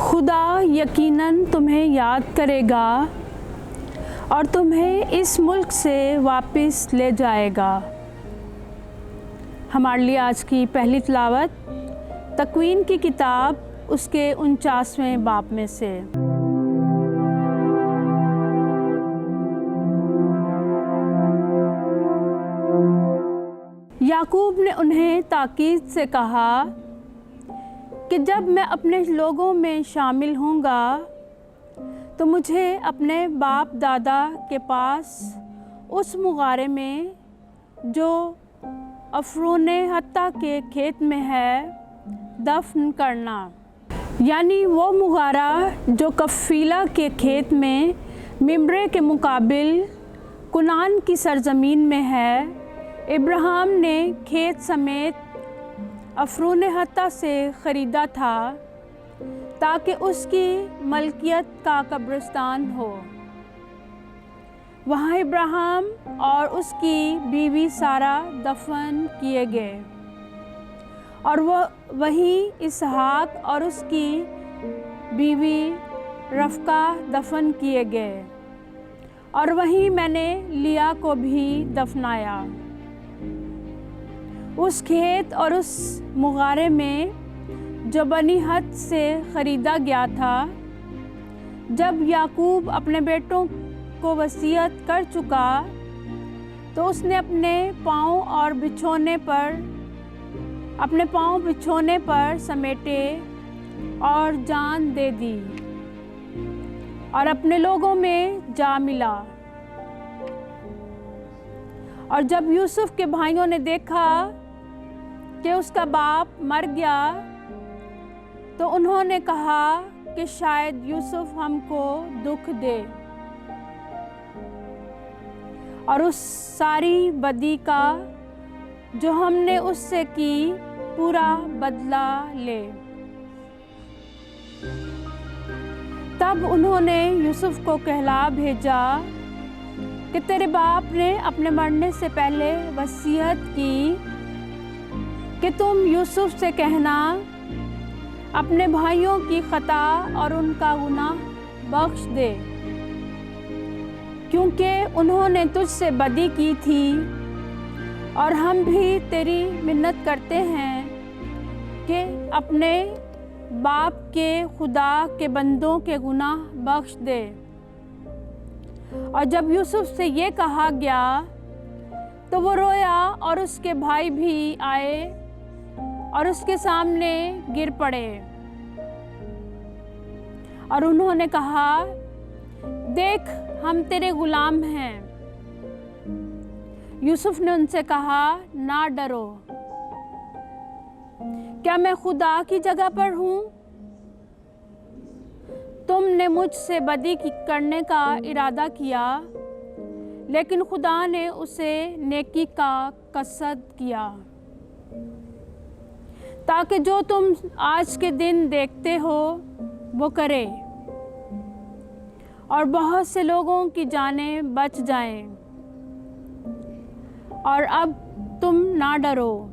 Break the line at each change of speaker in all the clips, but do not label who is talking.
खुदा यकीनन तुम्हें याद करेगा और तुम्हें इस मुल्क से वापस ले जाएगा। हमारे लिए आज की पहली तिलावत तकवीन की किताब उसके 49वें बाब में से। याकूब ने उन्हें ताकीद से कहा कि जब मैं अपने लोगों में शामिल होऊंगा तो मुझे अपने बाप दादा के पास उस मुगारे में जो अफरोन हत्ता के खेत में है दफन करना, यानी वो मुगारा जो कफ़ीला के खेत में मिम्रे के मुकाबिल कुनान की सरज़मीन में है। इब्राहिम ने खेत समेत अफरोन हत्ता से ख़रीदा था ताकि उसकी मलकियत का कब्रिस्तान हो। वहाँ इब्राहिम और उसकी बीवी सारा दफन किए गए और वहीं इसहाक और उसकी बीवी रफ़का दफन किए गए और वहीं मैंने लिया को भी दफनाया। उस खेत और उस मुगारे में जो बनी हद से ख़रीदा गया था, जब याकूब अपने बेटों को वसीयत कर चुका तो उसने अपने पाँव बिछोने पर समेटे और जान दे दी और अपने लोगों में जा मिला। और जब यूसुफ के भाइयों ने देखा कि उसका बाप मर गया तो उन्होंने कहा कि शायद यूसुफ हमको दुख दे और उस सारी बदी का जो हमने उससे की पूरा बदला ले। तब उन्होंने यूसुफ को कहला भेजा कि तेरे बाप ने अपने मरने से पहले वसीयत की कि तुम यूसुफ से कहना अपने भाइयों की खता और उनका गुनाह बख्श दे, क्योंकि उन्होंने तुझसे बदी की थी और हम भी तेरी मिन्नत करते हैं कि अपने बाप के खुदा के बंदों के गुनाह बख्श दे। और जब यूसुफ से ये कहा गया तो वो रोया और उसके भाई भी आए और उसके सामने गिर पड़े और उन्होंने कहा, देख हम तेरे गुलाम हैं। यूसुफ ने उनसे कहा, ना डरो, क्या मैं खुदा की जगह पर हूँ? तुमने मुझसे बदी करने का इरादा किया, लेकिन खुदा ने उसे नेकी का कसद किया ताकि जो तुम आज के दिन देखते हो वो करे और बहुत से लोगों की जानें बच जाएं। और अब तुम ना डरो,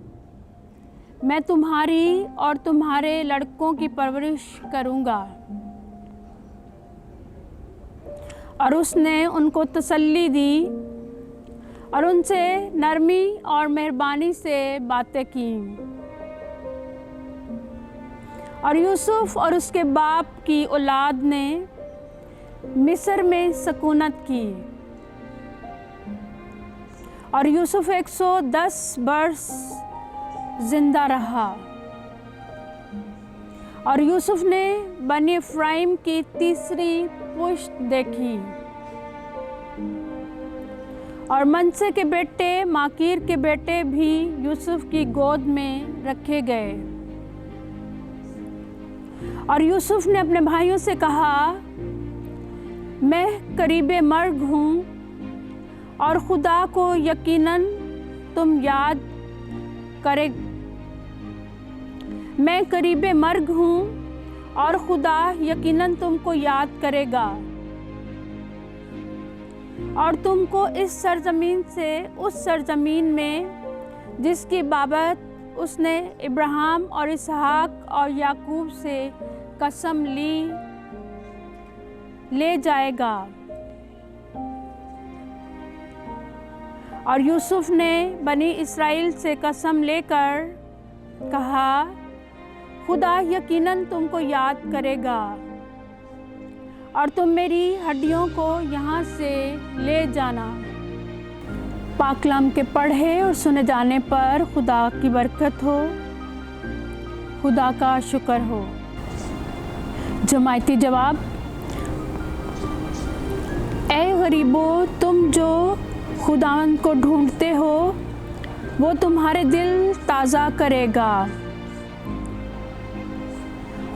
मैं तुम्हारी और तुम्हारे लड़कों की परवरिश करूँगा। और उसने उनको तसल्ली दी और उनसे नरमी और मेहरबानी से बातें की। और यूसुफ और उसके बाप की औलाद ने मिस्र में सकूनत की और यूसुफ 110 बरस जिंदा रहा। और यूसुफ ने बनी इफ्राइम की तीसरी पुश्त देखी और मनसे के बेटे माकीर के बेटे भी यूसुफ की गोद में रखे गए। और यूसुफ ने अपने भाइयों से कहा, मैं करीबे मर्ग हूँ और खुदा को यकीनन तुम याद करे। मैं करीबे मर्ग हूँ और खुदा यकीनन तुमको याद करेगा और तुमको इस सरजमीन से उस सरजमीन में जिसकी बाबत उसने इब्राहिम और इसहाक और याकूब से कसम ले जाएगा। और यूसुफ ने बनी इस्राएल से कसम लेकर कहा, खुदा यकीनन तुमको याद करेगा और तुम मेरी हड्डियों को यहाँ से ले जाना। पाकलाम के पढ़े और सुने जाने पर खुदा की बरकत हो, खुदा का शुक्र हो। जमायती जवाब, ऐ गरीबों, तुम जो खुदावंद को ढूंढते हो वो तुम्हारे दिल ताज़ा करेगा।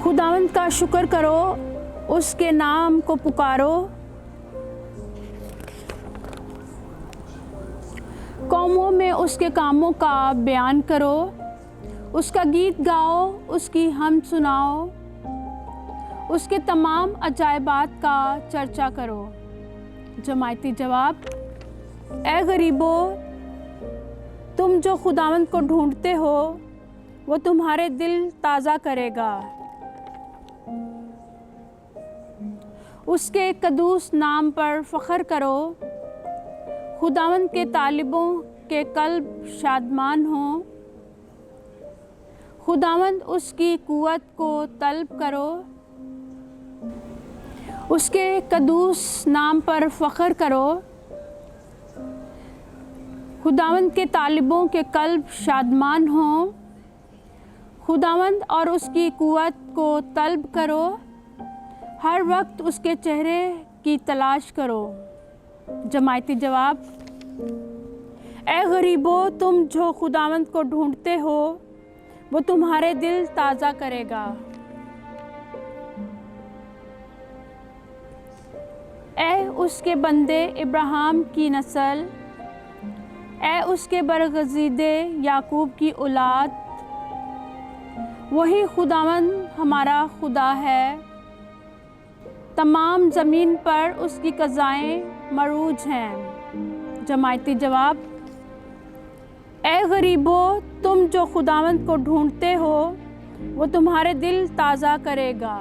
खुदावंद का शुक्र करो, उसके नाम को पुकारो। कौमों में उसके कामों का बयान करो, उसका गीत गाओ, उसकी हमद सुनाओ, उसके तमाम अजायबात का चर्चा करो। जमायती जवाब, ऐ गरीबों, तुम जो खुदावंद को ढूंढते हो वो तुम्हारे दिल ताज़ा करेगा। उसके कदूस नाम पर फ़ख्र करो, खुदावंद के तालिबों के कल्ब शादमान हों। खुदावंद उसकी कुव्वत को तलब करो, उसके कदूस नाम पर फ़ख्र करो। खुदावंद के तालिबों के कल्ब शादमान हों। खुदावंद और उसकी कुव्वत को तलब करो, हर वक्त उसके चेहरे की तलाश करो। जमायती जवाब, ऐ गरीबों, तुम जो खुदावंद को ढूंढते हो वो तुम्हारे दिल ताज़ा करेगा। ऐ उसके बंदे इब्राहिम की नस्ल, ऐ उसके बरगज़ीदे याकूब की औलाद, वही खुदावंद हमारा खुदा है। तमाम ज़मीन पर उसकी क़ज़ाएँ मरूज हैं। जमायती जवाब, ऐ गरीबों, तुम जो खुदावंद को ढूंढते हो वो तुम्हारे दिल ताज़ा करेगा।